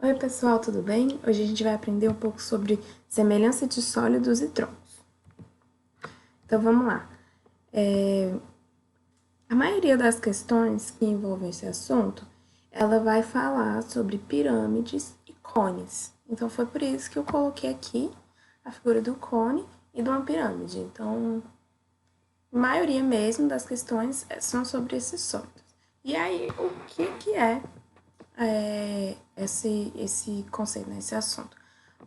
Oi pessoal, tudo bem? Hoje a gente vai aprender um pouco sobre semelhança de sólidos e troncos. Então vamos lá. A maioria das questões que envolvem esse assunto, ela vai falar sobre pirâmides e cones. Então foi por isso que eu coloquei aqui a figura do cone e de uma pirâmide. Então, a maioria mesmo das questões são sobre esses sólidos. E aí, o que é esse conceito, né, esse assunto?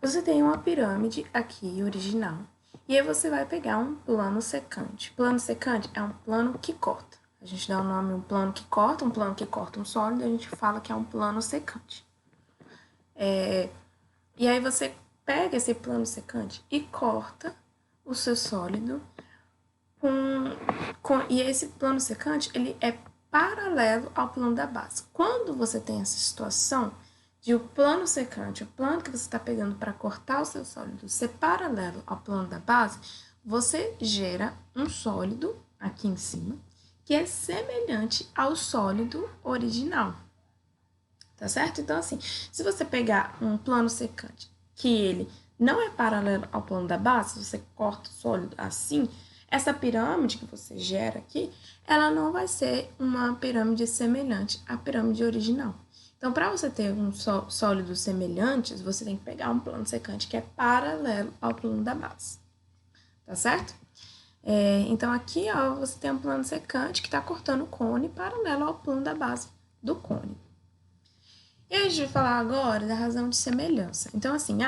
Você tem uma pirâmide aqui, original, e aí você vai pegar um plano secante. Plano secante é um plano que corta. A gente dá o nome um plano que corta um sólido, a gente fala que é um plano secante. E aí você pega esse plano secante e corta o seu sólido e esse plano secante, ele é paralelo ao plano da base. Quando você tem essa situação de o plano secante, o plano que você está pegando para cortar o seu sólido, ser paralelo ao plano da base, você gera um sólido aqui em cima que é semelhante ao sólido original. Tá certo? Então, assim, se você pegar um plano secante que ele não é paralelo ao plano da base, você corta o sólido assim, essa pirâmide que você gera aqui, ela não vai ser uma pirâmide semelhante à pirâmide original. Então, para você ter um sólidos semelhantes, você tem que pegar um plano secante que é paralelo ao plano da base. Tá certo? Então, aqui ó, você tem um plano secante que está cortando o cone paralelo ao plano da base do cone. E a gente vai falar agora da razão de semelhança. Então, assim,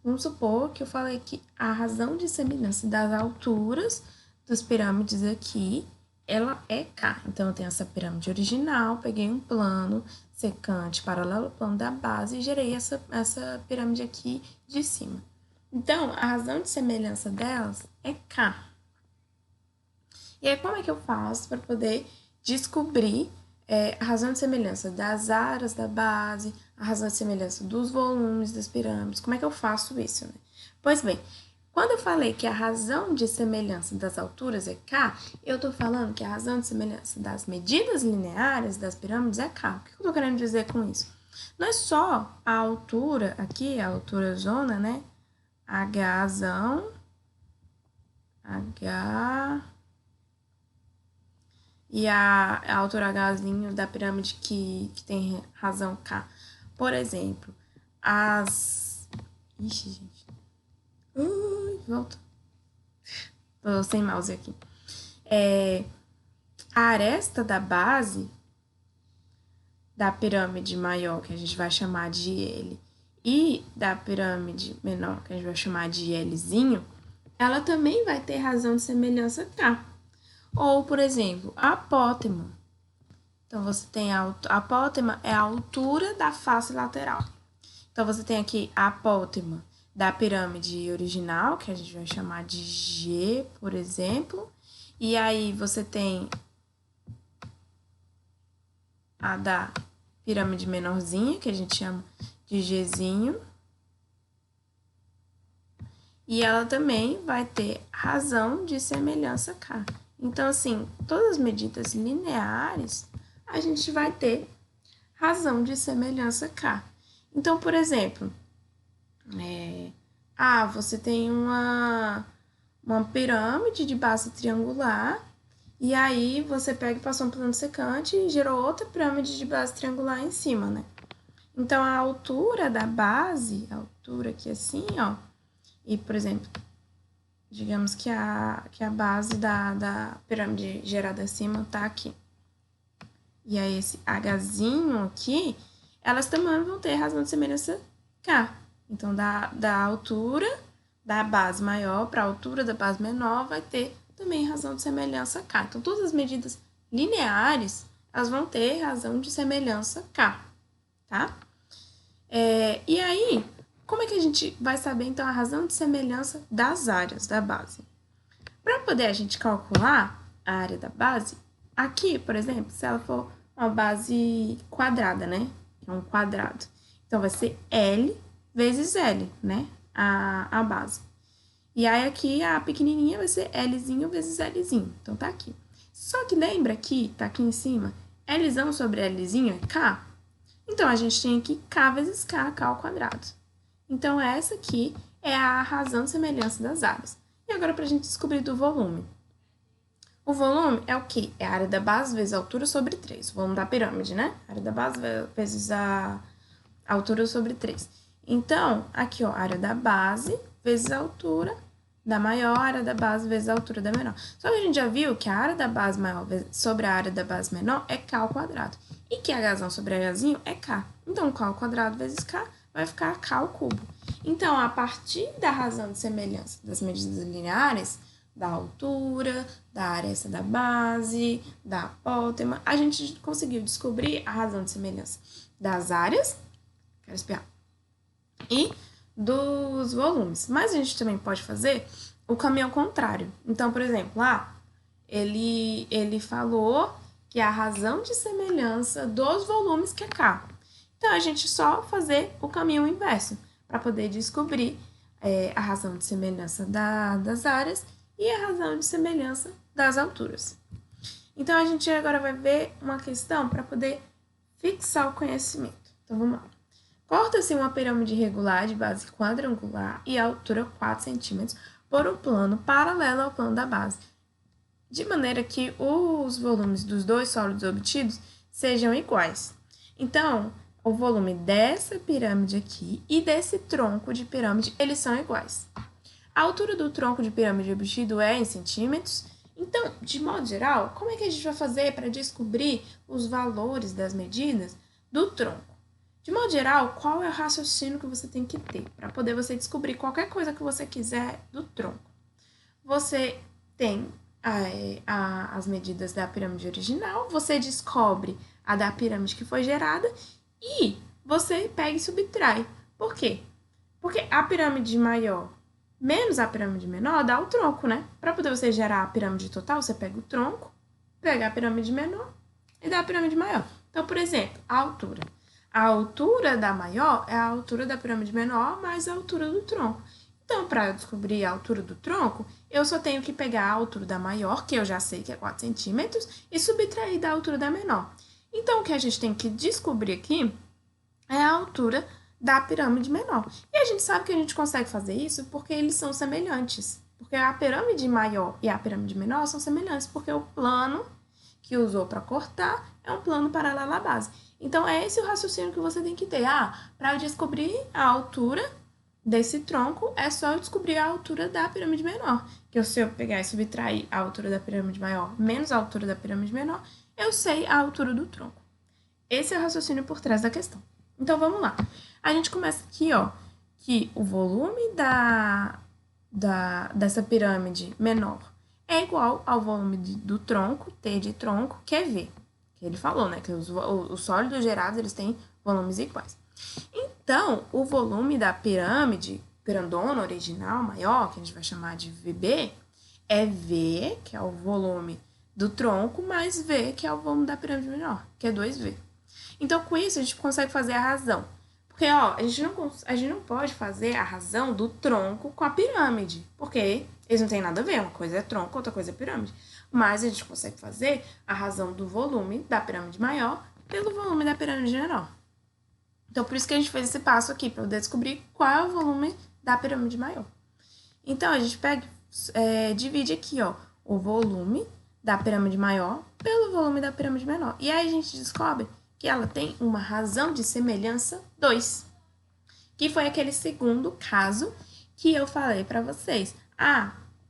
vamos supor que eu falei que a razão de semelhança das alturas das pirâmides aqui, ela é K. Então, eu tenho essa pirâmide original, peguei um plano secante paralelo ao plano da base e gerei essa pirâmide aqui de cima. Então, a razão de semelhança delas é K. E aí, como é que eu faço para poder descobrir a razão de semelhança das áreas da base, a razão de semelhança dos volumes das pirâmides? Como é que eu faço isso, né? Pois bem, quando eu falei que a razão de semelhança das alturas é K, eu estou falando que a razão de semelhança das medidas lineares das pirâmides é K. O que eu estou querendo dizer com isso? Não é só a altura aqui, a altura zona, né? Hzão, H... e a altura Hzinho da pirâmide que tem razão K. Por exemplo, Ixi, gente. Volta. Tô sem mouse aqui. A aresta da base da pirâmide maior, que a gente vai chamar de L, e da pirâmide menor, que a gente vai chamar de Lzinho, ela também vai ter razão de semelhança K. Ou, por exemplo, a apótema. Então, você tem a apótema é a altura da face lateral. Então, você tem aqui a apótema da pirâmide original, que a gente vai chamar de G, por exemplo. E aí, você tem a da pirâmide menorzinha, que a gente chama de Gzinho. E ela também vai ter razão de semelhança K. Então, assim, todas as medidas lineares, a gente vai ter razão de semelhança K. Então, por exemplo, você tem uma pirâmide de base triangular, e aí você pega e passou um plano secante e gerou outra pirâmide de base triangular em cima, né? Então, a altura da base, a altura aqui assim, ó, e, por exemplo, digamos que a base da pirâmide gerada acima tá aqui. E aí, esse Hzinho aqui, elas também vão ter razão de semelhança K. Então, da altura da base maior para a altura da base menor vai ter também razão de semelhança K. Então, todas as medidas lineares, elas vão ter razão de semelhança K, tá? E aí, como é que a gente vai saber, então, a razão de semelhança das áreas da base? Para poder a gente calcular a área da base, aqui, por exemplo, se ela for uma base quadrada, né? É um quadrado. Então, vai ser L vezes L, né? A base. E aí, aqui, a pequenininha vai ser Lzinho vezes Lzinho. Então, tá aqui. Só que lembra que, tá aqui em cima, Lzão sobre Lzinho é K? Então, a gente tem aqui K vezes K, K ao quadrado. Então, essa aqui é a razão de semelhança das áreas. E agora, para a gente descobrir do volume. O volume é o quê? É a área da base vezes a altura sobre 3. O volume da pirâmide, né? A área da base vezes a altura sobre 3. Então, aqui, ó, a área da base vezes a altura da maior, a área da base vezes a altura da menor. Só que a gente já viu que a área da base maior sobre a área da base menor é K ao quadrado. E que Hzão sobre Hzinho é K. Então, K ao quadrado vezes K vai ficar K ao cubo. Então, a partir da razão de semelhança das medidas lineares, da altura, da área da base, da apótema, a gente conseguiu descobrir a razão de semelhança das áreas, quero espiar, e dos volumes. Mas a gente também pode fazer o caminho ao contrário. Então, por exemplo, lá ele falou que a razão de semelhança dos volumes que é K. Então, a gente só fazer o caminho inverso para poder descobrir a razão de semelhança das áreas e a razão de semelhança das alturas. Então, a gente agora vai ver uma questão para poder fixar o conhecimento. Então, vamos lá. Corta-se uma pirâmide regular de base quadrangular e altura 4 centímetros por um plano paralelo ao plano da base, de maneira que os volumes dos dois sólidos obtidos sejam iguais. Então, o volume dessa pirâmide aqui e desse tronco de pirâmide, eles são iguais. A altura do tronco de pirâmide obtido é em centímetros. Então, de modo geral, como é que a gente vai fazer para descobrir os valores das medidas do tronco? De modo geral, qual é o raciocínio que você tem que ter para poder você descobrir qualquer coisa que você quiser do tronco? Você tem as medidas da pirâmide original, você descobre a da pirâmide que foi gerada e você pega e subtrai. Por quê? Porque a pirâmide maior menos a pirâmide menor dá o tronco, né? Para poder você gerar a pirâmide total, você pega o tronco, pega a pirâmide menor e dá a pirâmide maior. Então, por exemplo, a altura. A altura da maior é a altura da pirâmide menor mais a altura do tronco. Então, para eu descobrir a altura do tronco, eu só tenho que pegar a altura da maior, que eu já sei que é 4 centímetros, e subtrair da altura da menor. Então, o que a gente tem que descobrir aqui é a altura da pirâmide menor. E a gente sabe que a gente consegue fazer isso porque eles são semelhantes. Porque a pirâmide maior e a pirâmide menor são semelhantes, porque o plano que usou para cortar é um plano paralelo à base. Então, é esse o raciocínio que você tem que ter. Para eu descobrir a altura desse tronco, é só eu descobrir a altura da pirâmide menor. Que se eu pegar e subtrair a altura da pirâmide maior menos a altura da pirâmide menor, eu sei a altura do tronco. Esse é o raciocínio por trás da questão. Então, vamos lá. A gente começa aqui, ó, que o volume dessa pirâmide menor é igual ao volume do tronco, T de tronco, que é V. Que ele falou, né, que os sólidos gerados, eles têm volumes iguais. Então, o volume da pirâmide grandona, original, maior, que a gente vai chamar de VB, é V, que é o volume do tronco, mais V, que é o volume da pirâmide menor, que é 2V. Então, com isso, a gente consegue fazer a razão. Porque, ó, a gente não pode fazer a razão do tronco com a pirâmide, porque eles não têm nada a ver, uma coisa é tronco, outra coisa é pirâmide. Mas a gente consegue fazer a razão do volume da pirâmide maior pelo volume da pirâmide menor. Então, por isso que a gente fez esse passo aqui, para poder descobrir qual é o volume da pirâmide maior. Então, a gente pega, divide aqui, ó, o volume da pirâmide maior pelo volume da pirâmide menor. E aí a gente descobre que ela tem uma razão de semelhança 2, que foi aquele segundo caso que eu falei para vocês.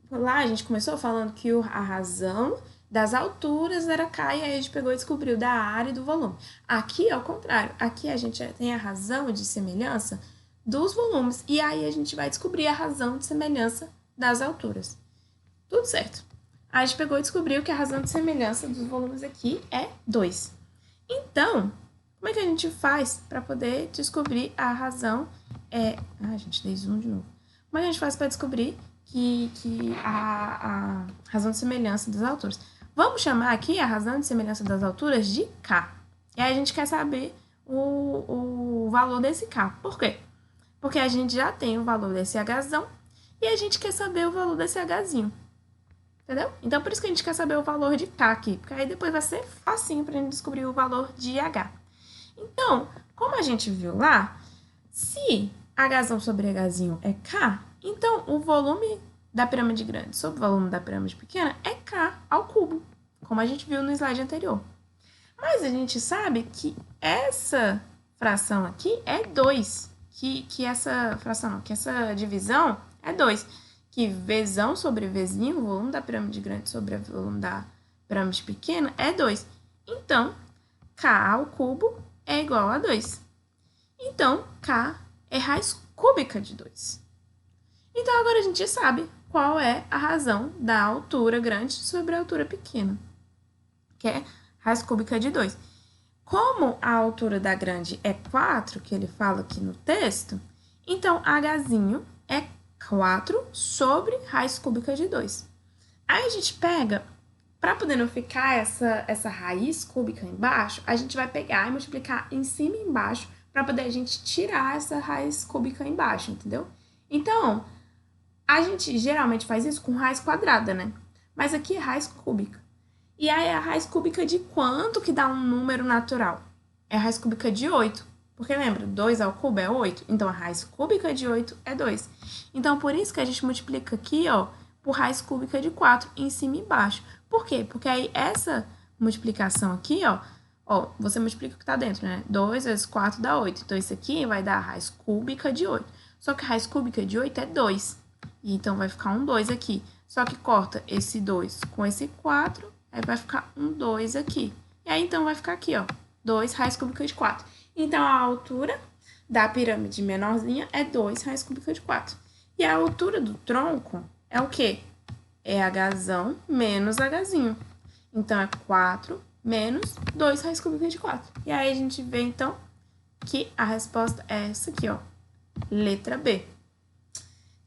Lá a gente começou falando que a razão das alturas era K, e aí a gente pegou e descobriu da área e do volume. Aqui é o contrário, aqui a gente tem a razão de semelhança dos volumes, e aí a gente vai descobrir a razão de semelhança das alturas. Tudo certo. Aí a gente pegou e descobriu que a razão de semelhança dos volumes aqui é 2. Então, como é que a gente faz para poder descobrir a razão? Gente, dei zoom de novo. Como é que a gente faz para descobrir que a razão de semelhança das alturas? Vamos chamar aqui a razão de semelhança das alturas de K. E aí a gente quer saber o valor desse K. Por quê? Porque a gente já tem o valor desse Hzão e a gente quer saber o valor desse Hzinho. Entendeu? Então, por isso que a gente quer saber o valor de K aqui, porque aí depois vai ser facinho pra gente descobrir o valor de H. Então, como a gente viu lá, se Hzão sobre Hzinho é K, então o volume da pirâmide grande sobre o volume da pirâmide pequena é K ao cubo, como a gente viu no slide anterior. Mas a gente sabe que essa fração aqui é 2, que essa fração não, que essa divisão é 2, que Vzão sobre Vzinho, o volume da pirâmide grande sobre o volume da pirâmide pequena, é 2. Então, K ao cubo é igual a 2. Então, K é raiz cúbica de 2. Então, agora a gente sabe qual é a razão da altura grande sobre a altura pequena, que é raiz cúbica de 2. Como a altura da grande é 4, que ele fala aqui no texto, então Hzinho é 4 sobre raiz cúbica de 2. Aí a gente pega, para poder não ficar essa raiz cúbica embaixo, a gente vai pegar e multiplicar em cima e embaixo para poder a gente tirar essa raiz cúbica embaixo, entendeu? Então, a gente geralmente faz isso com raiz quadrada, né? Mas aqui é raiz cúbica. E aí a raiz cúbica de quanto que dá um número natural? É a raiz cúbica de 8. Porque lembra, 2 ao cubo é 8. Então a raiz cúbica de 8 é 2. Então por isso que a gente multiplica aqui, ó, por raiz cúbica de 4 em cima e embaixo. Por quê? Porque aí essa multiplicação aqui, ó, você multiplica o que tá dentro, né? 2 vezes 4 dá 8. Então isso aqui vai dar a raiz cúbica de 8. Só que a raiz cúbica de 8 é 2. E então vai ficar um 2 aqui. Só que corta esse 2 com esse 4, aí vai ficar um 2 aqui. E aí, então, vai ficar aqui, ó, 2 raiz cúbica de 4. Então, a altura da pirâmide menorzinha é 2 raiz cúbica de 4. E a altura do tronco é o quê? É Hzão menos Hzinho. Então, é 4 menos 2 raiz cúbica de 4. E aí, a gente vê, então, que a resposta é essa aqui, ó, letra B.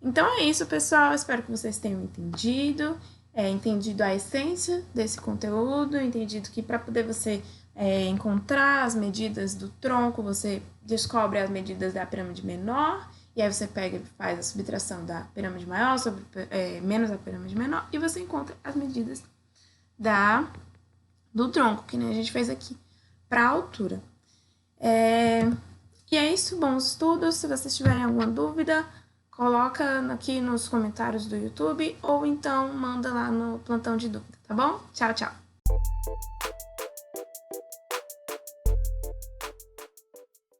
Então é isso, pessoal. Espero que vocês tenham entendido a essência desse conteúdo, entendido que para poder você encontrar as medidas do tronco, você descobre as medidas da pirâmide menor, e aí você pega e faz a subtração da pirâmide maior sobre menos a pirâmide menor, e você encontra as medidas do tronco, que nem a gente fez aqui, para a altura. E é isso, bons estudos. Se vocês tiverem alguma dúvida, coloca aqui nos comentários do YouTube ou então manda lá no plantão de dúvida, tá bom? Tchau, tchau!